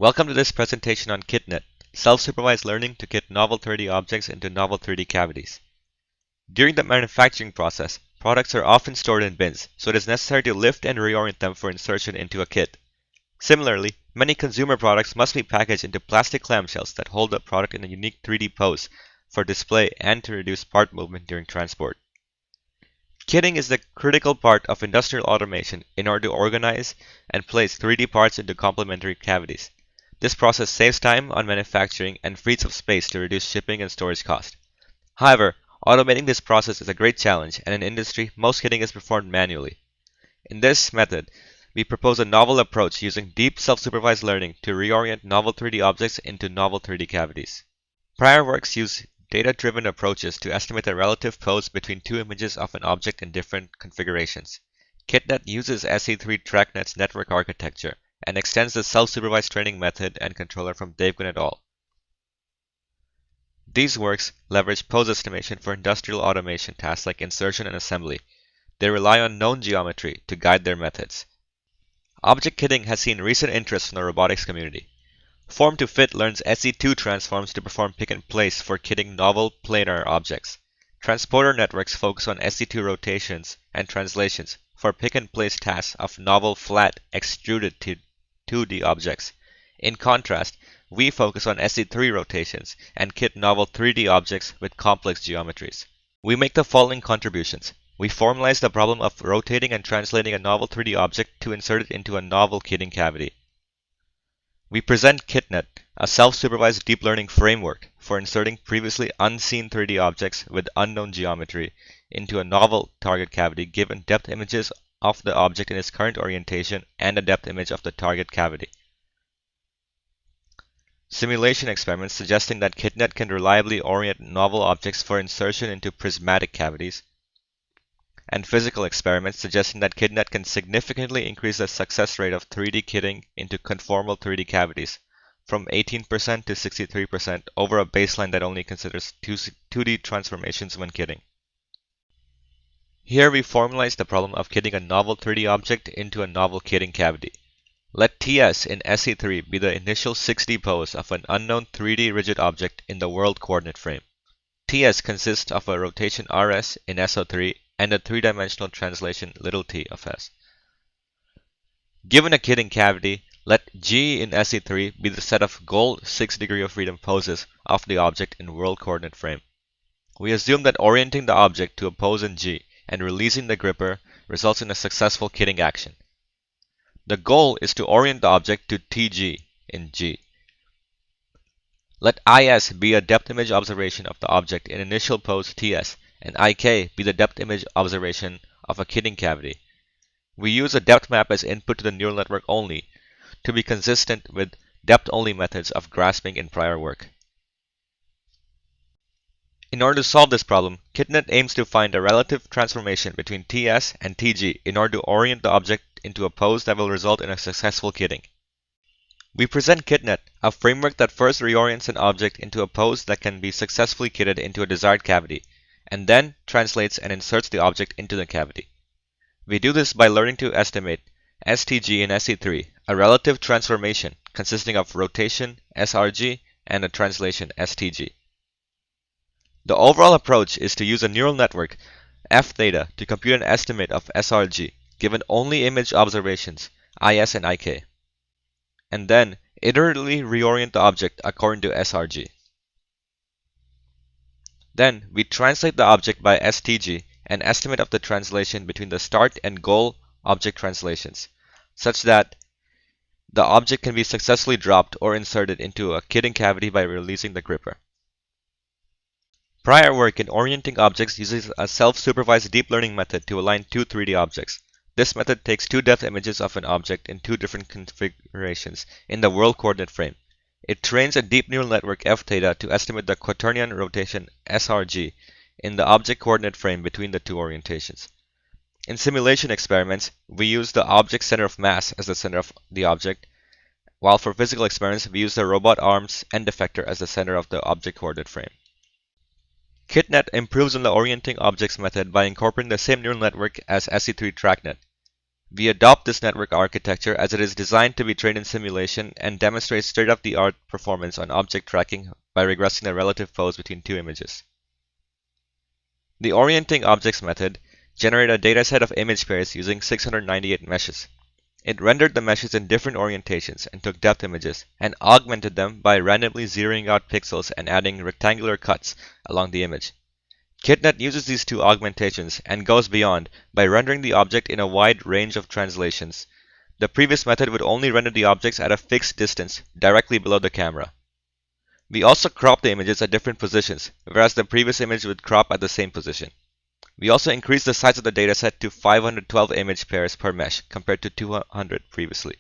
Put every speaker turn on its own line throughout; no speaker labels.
Welcome to this presentation on KitNet, self-supervised learning to kit novel 3D objects into novel 3D cavities. During the manufacturing process, products are often stored in bins, so it is necessary to lift and reorient them for insertion into a kit. Similarly, many consumer products must be packaged into plastic clamshells that hold the product in a unique 3D pose for display and to reduce part movement during transport. Kitting is the critical part of industrial automation in order to organize and place 3D parts into complementary cavities. This process saves time on manufacturing and frees up space to reduce shipping and storage cost. However, automating this process is a great challenge, and in industry, most kitting is performed manually. In this method, we propose a novel approach using deep self-supervised learning to reorient novel 3D objects into novel 3D cavities. Prior works use data-driven approaches to estimate the relative pose between two images of an object in different configurations. KitNet uses SE3 TrackNet's network architecture and extends the self-supervised training method and controller from Devgan et al. These works leverage pose estimation for industrial automation tasks like insertion and assembly. They rely on known geometry to guide their methods. Object kitting has seen recent interest from the robotics community. Form to Fit learns SE2 transforms to perform pick and place for kitting novel planar objects. Transporter networks focus on SE2 rotations and translations for pick and place tasks of novel flat extruded 2D objects. In contrast, we focus on SE3 rotations and kit novel 3D objects with complex geometries. We make the following contributions. We formalize the problem of rotating and translating a novel 3D object to insert it into a novel kitting cavity. We present KitNet, a self-supervised deep learning framework for inserting previously unseen 3D objects with unknown geometry into a novel target cavity given depth images of the object in its current orientation and a depth image of the target cavity. Simulation experiments suggesting that KitNet can reliably orient novel objects for insertion into prismatic cavities, and physical experiments suggesting that KitNet can significantly increase the success rate of 3D kitting into conformal 3D cavities from 18% to 63% over a baseline that only considers 2D transformations when kitting. Here we formalize the problem of kitting a novel 3D object into a novel kitting cavity. Let TS in SE3 be the initial 6D pose of an unknown 3D rigid object in the world coordinate frame. TS consists of a rotation RS in SO3 and a three-dimensional translation t of S. Given a kitting cavity, let G in SE3 be the set of goal 6 degree of freedom poses of the object in world coordinate frame. We assume that orienting the object to a pose in G and releasing the gripper results in a successful kitting action. The goal is to orient the object to TG in G. Let IS be a depth image observation of the object in initial pose TS, and IK be the depth image observation of a kitting cavity. We use a depth map as input to the neural network only to be consistent with depth-only methods of grasping in prior work. In order to solve this problem, KitNet aims to find a relative transformation between TS and TG in order to orient the object into a pose that will result in a successful kitting. We present KitNet, a framework that first reorients an object into a pose that can be successfully kitted into a desired cavity, and then translates and inserts the object into the cavity. We do this by learning to estimate STG in SE3, a relative transformation consisting of rotation SRG and a translation STG. The overall approach is to use a neural network F theta to compute an estimate of SRG given only image observations IS and IK, and then iteratively reorient the object according to SRG. Then we translate the object by STG and estimate of the translation between the start and goal object translations, such that the object can be successfully dropped or inserted into a kitting cavity by releasing the gripper. Prior work in orienting objects uses a self-supervised deep learning method to align two 3D objects. This method takes two depth images of an object in two different configurations in the world coordinate frame. It trains a deep neural network F theta to estimate the quaternion rotation SRG in the object coordinate frame between the two orientations. In simulation experiments, we use the object center of mass as the center of the object, while for physical experiments, we use the robot arm's end effector as the center of the object coordinate frame. KitNet improves on the orienting objects method by incorporating the same neural network as SE3 TrackNet. We adopt this network architecture as it is designed to be trained in simulation and demonstrates state-of-the-art performance on object tracking by regressing the relative pose between two images. The orienting objects method generated a dataset of image pairs using 698 meshes. It rendered the meshes in different orientations and took depth images and augmented them by randomly zeroing out pixels and adding rectangular cuts along the image. KitNet uses these two augmentations and goes beyond by rendering the object in a wide range of translations. The previous method would only render the objects at a fixed distance directly below the camera. We also crop the images at different positions, whereas the previous image would crop at the same position. We also increased the size of the dataset to 512 image pairs per mesh compared to 200 previously.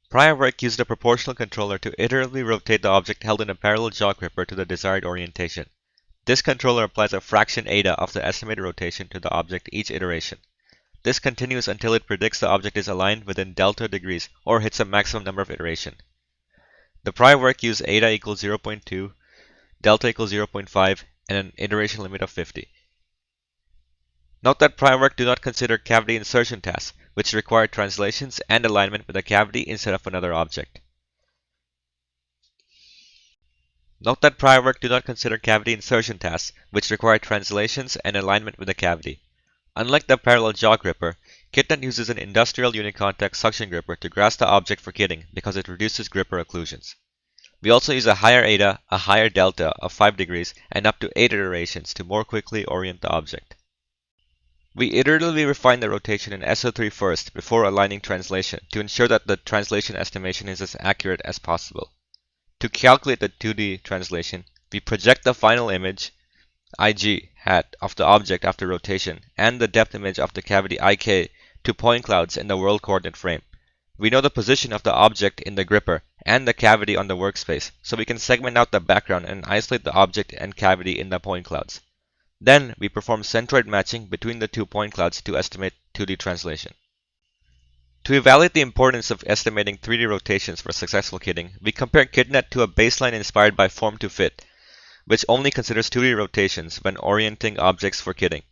Prior work used a proportional controller to iteratively rotate the object held in a parallel jaw gripper to the desired orientation. This controller applies a fraction eta of the estimated rotation to the object each iteration. This continues until it predicts the object is aligned within delta degrees or hits a maximum number of iterations. The prior work used eta equals 0.2, delta equals 0.5, and an iteration limit of 50. Note that prior work do not consider cavity insertion tasks, which require translations and alignment with a cavity instead of another object. Note that prior work do not consider cavity insertion tasks, which require translations and alignment with a cavity. Unlike the parallel jaw gripper, KitNet uses an industrial unicontact suction gripper to grasp the object for kitting because it reduces gripper occlusions. We also use a higher eta, a higher delta of 5 degrees, and up to 8 iterations to more quickly orient the object. We iteratively refine the rotation in SO3 first before aligning translation to ensure that the translation estimation is as accurate as possible. To calculate the 2D translation, we project the final image IG hat of the object after rotation and the depth image of the cavity IK to point clouds in the world coordinate frame. We know the position of the object in the gripper and the cavity on the workspace, so we can segment out the background and isolate the object and cavity in the point clouds. Then we perform centroid matching between the two point clouds to estimate 2D translation. To evaluate the importance of estimating 3D rotations for successful kitting, we compare KitNet to a baseline inspired by Form to Fit, which only considers 2D rotations when orienting objects for kitting.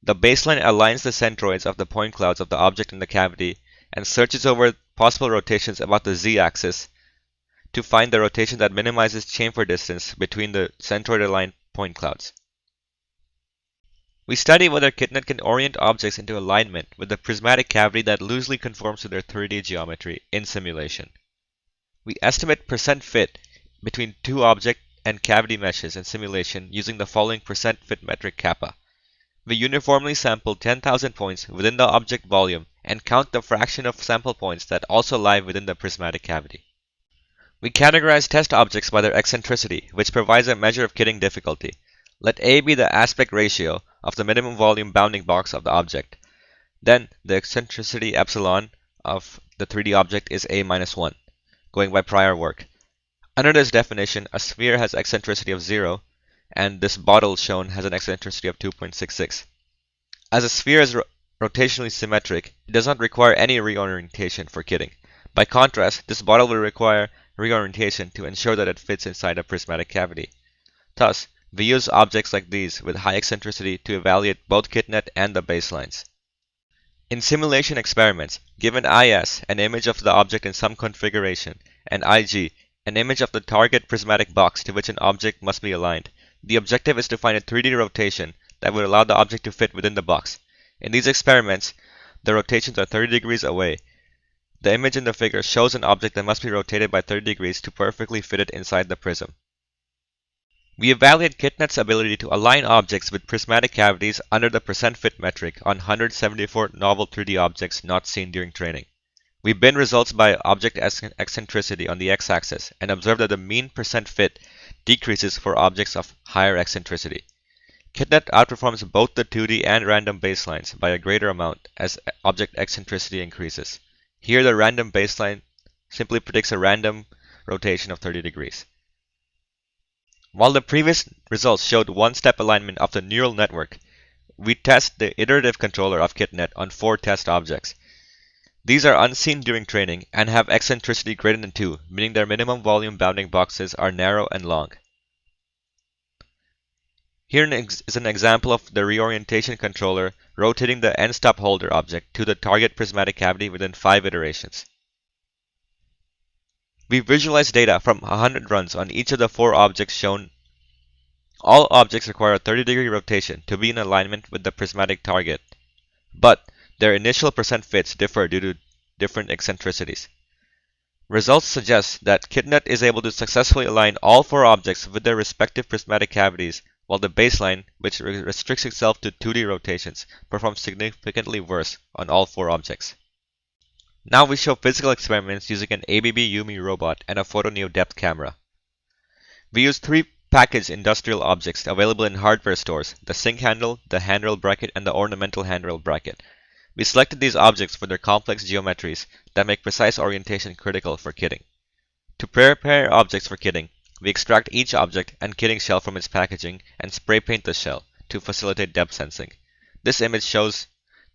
The baseline aligns the centroids of the point clouds of the object in the cavity and searches over possible rotations about the z-axis to find the rotation that minimizes chamfer distance between the centroid-aligned point clouds. We study whether KitNet can orient objects into alignment with a prismatic cavity that loosely conforms to their 3D geometry in simulation. We estimate percent fit between two object and cavity meshes in simulation using the following percent fit metric kappa. We uniformly sample 10,000 points within the object volume and count the fraction of sample points that also lie within the prismatic cavity. We categorize test objects by their eccentricity, which provides a measure of kitting difficulty. Let A be the aspect ratio of the minimum volume bounding box of the object. Then the eccentricity epsilon of the 3D object is A minus 1, going by prior work. Under this definition, a sphere has eccentricity of 0, and this bottle shown has an eccentricity of 2.66. As a sphere is rotationally symmetric, it does not require any reorientation for kitting. By contrast, this bottle will require reorientation to ensure that it fits inside a prismatic cavity. Thus, we use objects like these with high eccentricity to evaluate both KitNet and the baselines. In simulation experiments, given IS, an image of the object in some configuration, and IG, an image of the target prismatic box to which an object must be aligned, the objective is to find a 3D rotation that would allow the object to fit within the box. In these experiments, the rotations are 30 degrees away. The image in the figure shows an object that must be rotated by 30 degrees to perfectly fit it inside the prism. We evaluate KitNet's ability to align objects with prismatic cavities under the percent fit metric on 174 novel 3D objects not seen during training. We bin results by object eccentricity on the x-axis and observe that the mean percent fit decreases for objects of higher eccentricity. KitNet outperforms both the 2D and random baselines by a greater amount as object eccentricity increases. Here the random baseline simply predicts a random rotation of 30 degrees. While the previous results showed one-step alignment of the neural network, we test the iterative controller of KitNet on 4 test objects. These are unseen during training and have eccentricity greater than 2, meaning their minimum volume bounding boxes are narrow and long. Here is an example of the reorientation controller rotating the end stop holder object to the target prismatic cavity within 5 iterations. We visualize data from 100 runs on each of the 4 objects shown. All objects require a 30-degree rotation to be in alignment with the prismatic target, but their initial percent fits differ due to different eccentricities. Results suggest that KitNet is able to successfully align all 4 objects with their respective prismatic cavities, while the baseline, which restricts itself to 2D rotations, performs significantly worse on all 4 objects. Now we show physical experiments using an ABB Yumi robot and a Photoneo depth camera. We use 3 packaged industrial objects available in hardware stores: the sink handle, the handrail bracket, and the ornamental handrail bracket. We selected these objects for their complex geometries that make precise orientation critical for kitting. To prepare objects for kitting, we extract each object and kitting shell from its packaging and spray paint the shell to facilitate depth sensing. This image shows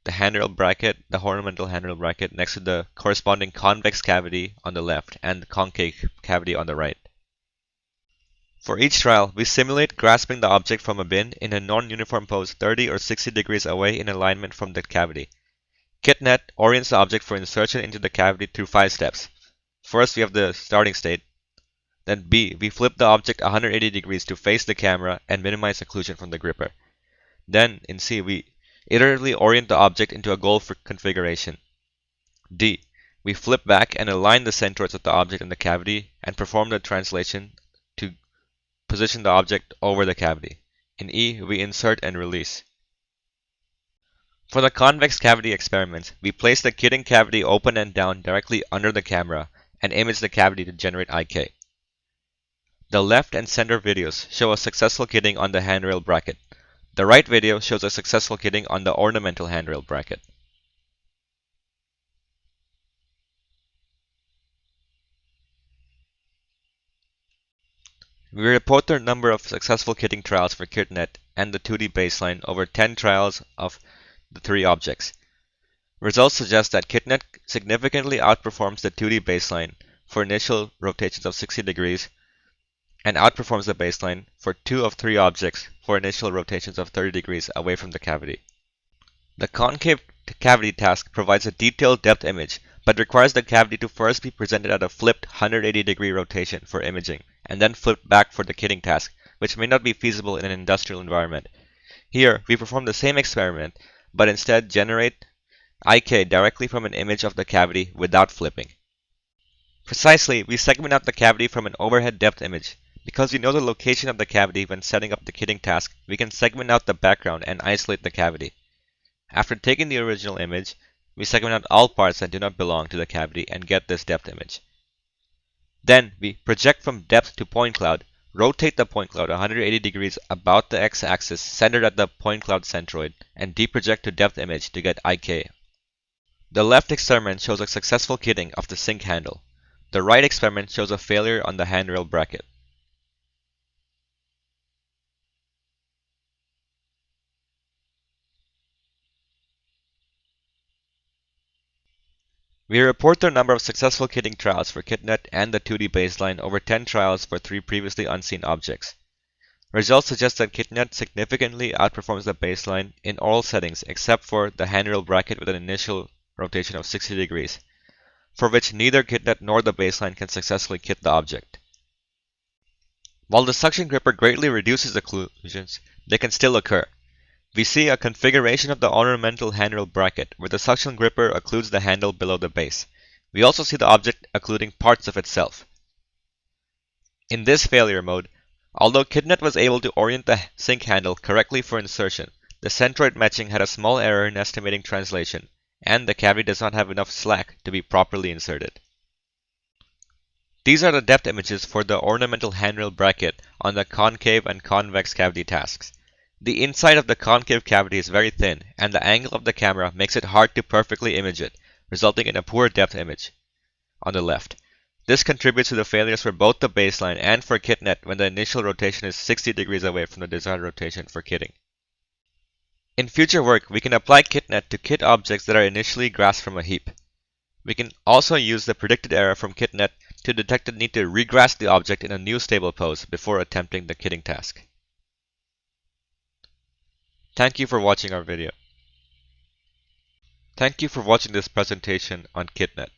the handrail bracket, the ornamental handrail bracket, next to the corresponding convex cavity on the left and the concave cavity on the right. For each trial, we simulate grasping the object from a bin in a non-uniform pose 30 or 60 degrees away in alignment from the cavity. KitNet orients the object for insertion into the cavity through 5 steps. First, we have the starting state. Then B, we flip the object 180 degrees to face the camera and minimize occlusion from the gripper. Then, in C, we iteratively orient the object into a goal for configuration. D, we flip back and align the centroids of the object in the cavity and perform the translation to position the object over the cavity. In E, we insert and release. For the convex cavity experiments, we place the kitting cavity open and down directly under the camera and image the cavity to generate IK. The left and center videos show a successful kitting on the handrail bracket. The right video shows a successful kitting on the ornamental handrail bracket. We report the number of successful kitting trials for KitNet and the 2D baseline over 10 trials of the 3 objects. Results suggest that KitNet significantly outperforms the 2D baseline for initial rotations of 60 degrees and outperforms the baseline for 2 of 3 objects for initial rotations of 30 degrees away from the cavity. The concave cavity task provides a detailed depth image, but requires the cavity to first be presented at a flipped 180-degree rotation for imaging, and then flipped back for the kitting task, which may not be feasible in an industrial environment. Here, we perform the same experiment, but instead generate IK directly from an image of the cavity without flipping. Precisely, we segment out the cavity from an overhead depth image. Because we know the location of the cavity when setting up the kitting task, we can segment out the background and isolate the cavity. After taking the original image, we segment out all parts that do not belong to the cavity and get this depth image. Then, we project from depth to point cloud, rotate the point cloud 180 degrees about the x-axis centered at the point cloud centroid, and deproject to depth image to get IK. The left experiment shows a successful kitting of the sink handle. The right experiment shows a failure on the handrail bracket. We report the number of successful kitting trials for KitNet and the 2D baseline over 10 trials for 3 previously unseen objects. Results suggest that KitNet significantly outperforms the baseline in all settings except for the handrail bracket with an initial rotation of 60 degrees, for which neither KitNet nor the baseline can successfully kit the object. While the suction gripper greatly reduces occlusions, they can still occur. We see a configuration of the ornamental handrail bracket where the suction gripper occludes the handle below the base. We also see the object occluding parts of itself. In this failure mode, although KitNet was able to orient the sink handle correctly for insertion, the centroid matching had a small error in estimating translation, and the cavity does not have enough slack to be properly inserted. These are the depth images for the ornamental handrail bracket on the concave and convex cavity tasks. The inside of the concave cavity is very thin, and the angle of the camera makes it hard to perfectly image it, resulting in a poor depth image on the left. This contributes to the failures for both the baseline and for KitNet when the initial rotation is 60 degrees away from the desired rotation for kitting. In future work, we can apply KitNet to kit objects that are initially grasped from a heap. We can also use the predicted error from KitNet to detect the need to regrasp the object in a new stable pose before attempting the kitting task. Thank you for watching our video. Thank you for watching this presentation on KitNet.